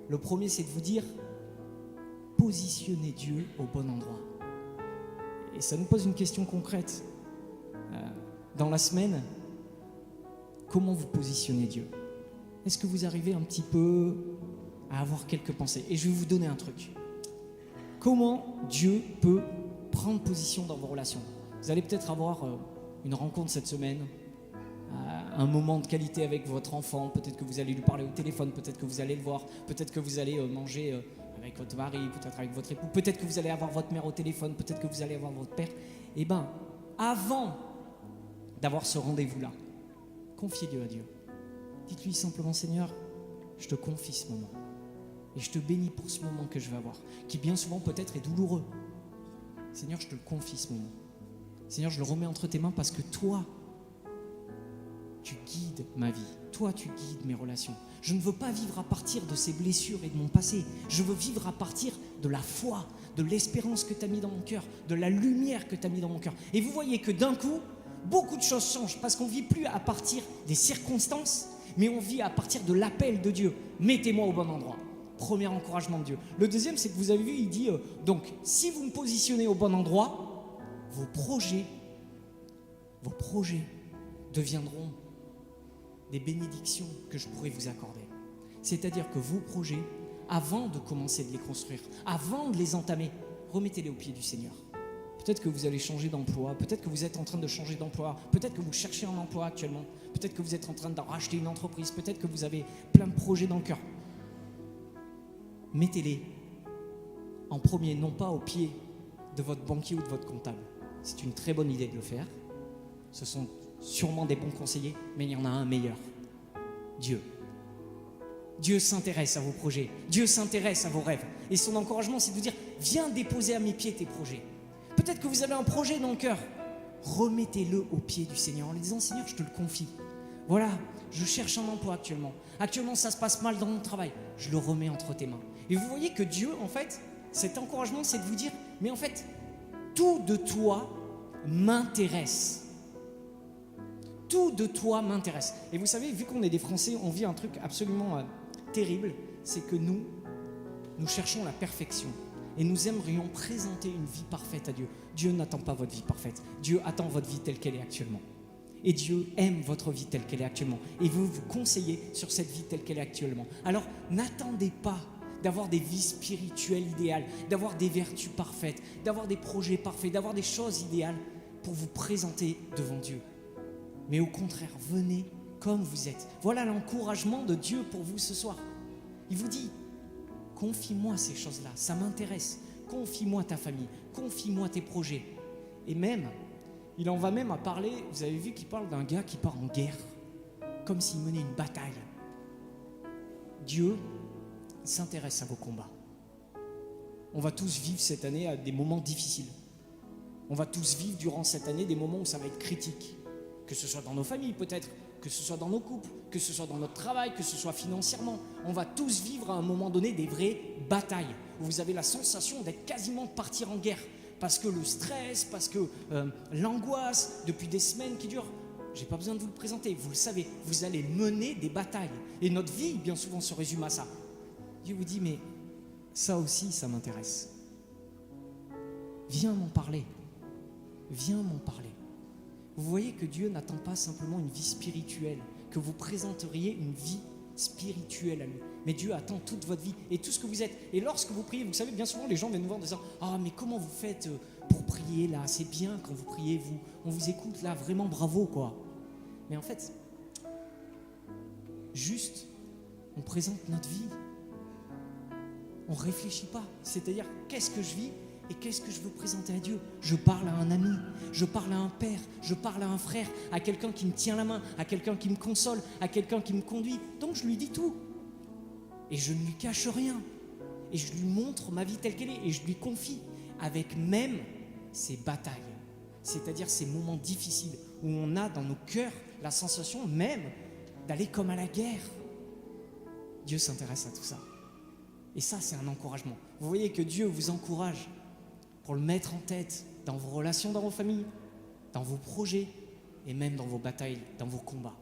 Le premier, c'est de vous dire, positionnez Dieu au bon endroit. Et ça nous pose une question concrète. Dans la semaine, comment vous positionnez Dieu? Est-ce que vous arrivez un petit peu à avoir quelques pensées? Et je vais vous donner un truc. Comment Dieu peut prendre position dans vos relations? Vous allez peut-être avoir une rencontre cette semaine, un moment de qualité avec votre enfant, peut-être que vous allez lui parler au téléphone, peut-être que vous allez le voir, peut-être que vous allez manger avec votre mari, peut-être avec votre époux, peut-être que vous allez avoir votre mère au téléphone, peut-être que vous allez avoir votre père. Eh bien, avant d'avoir ce rendez-vous-là, confiez-le à Dieu. Dites-lui simplement, Seigneur, je te confie ce moment. Et je te bénis pour ce moment que je vais avoir, qui bien souvent peut-être est douloureux. Seigneur, je te le confie ce moment. Seigneur, je le remets entre tes mains parce que toi, tu guides ma vie. Toi, tu guides mes relations. Je ne veux pas vivre à partir de ces blessures et de mon passé. Je veux vivre à partir de la foi, de l'espérance que tu as mis dans mon cœur, de la lumière que tu as mis dans mon cœur. Et vous voyez que d'un coup, beaucoup de choses changent parce qu'on ne vit plus à partir des circonstances, mais on vit à partir de l'appel de Dieu. Mettez-moi au bon endroit. Premier encouragement de Dieu. Le deuxième, c'est que vous avez vu, il dit, donc, si vous me positionnez au bon endroit, vos projets deviendront des bénédictions que je pourrai vous accorder. C'est-à-dire que vos projets, avant de commencer de les construire, avant de les entamer, remettez-les aux pieds du Seigneur. Peut-être que vous allez changer d'emploi, peut-être que vous êtes en train de changer d'emploi, peut-être que vous cherchez un emploi actuellement, peut-être que vous êtes en train de racheter une entreprise, peut-être que vous avez plein de projets dans le cœur. Mettez-les en premier, non pas au pied de votre banquier ou de votre comptable. C'est une très bonne idée de le faire. Ce sont sûrement des bons conseillers, mais il y en a un meilleur. Dieu. Dieu s'intéresse à vos projets. Dieu s'intéresse à vos rêves. Et son encouragement, c'est de vous dire, viens déposer à mes pieds tes projets. Peut-être que vous avez un projet dans le cœur. Remettez-le aux pieds du Seigneur en lui disant, Seigneur, je te le confie. Voilà, je cherche un emploi actuellement. Actuellement, ça se passe mal dans mon travail. Je le remets entre tes mains. Et vous voyez que Dieu, en fait, cet encouragement, c'est de vous dire, mais en fait, tout de toi m'intéresse. Tout de toi m'intéresse. Et vous savez, vu qu'on est des Français, on vit un truc absolument terrible, c'est que nous cherchons la perfection. Et nous aimerions présenter une vie parfaite à Dieu. Dieu n'attend pas votre vie parfaite. Dieu attend votre vie telle qu'elle est actuellement. Et Dieu aime votre vie telle qu'elle est actuellement. Et veut vous conseiller sur cette vie telle qu'elle est actuellement. Alors, n'attendez pas d'avoir des vies spirituelles idéales, d'avoir des vertus parfaites, d'avoir des projets parfaits, d'avoir des choses idéales pour vous présenter devant Dieu. Mais au contraire, venez comme vous êtes. Voilà l'encouragement de Dieu pour vous ce soir. Il vous dit, confie-moi ces choses-là, ça m'intéresse. Confie-moi ta famille, confie-moi tes projets. Et même, il en va même à parler, vous avez vu qu'il parle d'un gars qui part en guerre, comme s'il menait une bataille. Dieu s'intéresse à vos combats. On va tous vivre cette année à des moments difficiles. On va tous vivre durant cette année des moments où ça va être critique. Que ce soit dans nos familles peut-être, que ce soit dans nos couples, que ce soit dans notre travail, que ce soit financièrement. On va tous vivre à un moment donné des vraies batailles, où vous avez la sensation d'être quasiment de partir en guerre. Parce que le stress, parce que l'angoisse, depuis des semaines qui durent, j'ai pas besoin de vous le présenter, vous le savez, vous allez mener des batailles. Et notre vie, bien souvent, se résume à ça. Dieu vous dit, mais ça aussi, ça m'intéresse. Viens m'en parler. Viens m'en parler. Vous voyez que Dieu n'attend pas simplement une vie spirituelle, que vous présenteriez une vie spirituelle à lui. Mais Dieu attend toute votre vie et tout ce que vous êtes. Et lorsque vous priez, vous savez, bien souvent, les gens viennent nous voir en disant « Ah, mais comment vous faites pour prier là? C'est bien quand vous priez, vous. On vous écoute là, vraiment bravo, quoi. » Mais en fait, juste, on présente notre vie. On ne réfléchit pas. C'est-à-dire, qu'est-ce que je vis et qu'est-ce que je veux présenter à Dieu? Je parle à un ami, je parle à un père, je parle à un frère, à quelqu'un qui me tient la main, à quelqu'un qui me console, à quelqu'un qui me conduit. Donc je lui dis tout. Et je ne lui cache rien. Et je lui montre ma vie telle qu'elle est. Et je lui confie avec même ces batailles. C'est-à-dire ces moments difficiles où on a dans nos cœurs la sensation même d'aller comme à la guerre. Dieu s'intéresse à tout ça. Et ça, c'est un encouragement. Vous voyez que Dieu vous encourage pour le mettre en tête dans vos relations, dans vos familles, dans vos projets et même dans vos batailles, dans vos combats.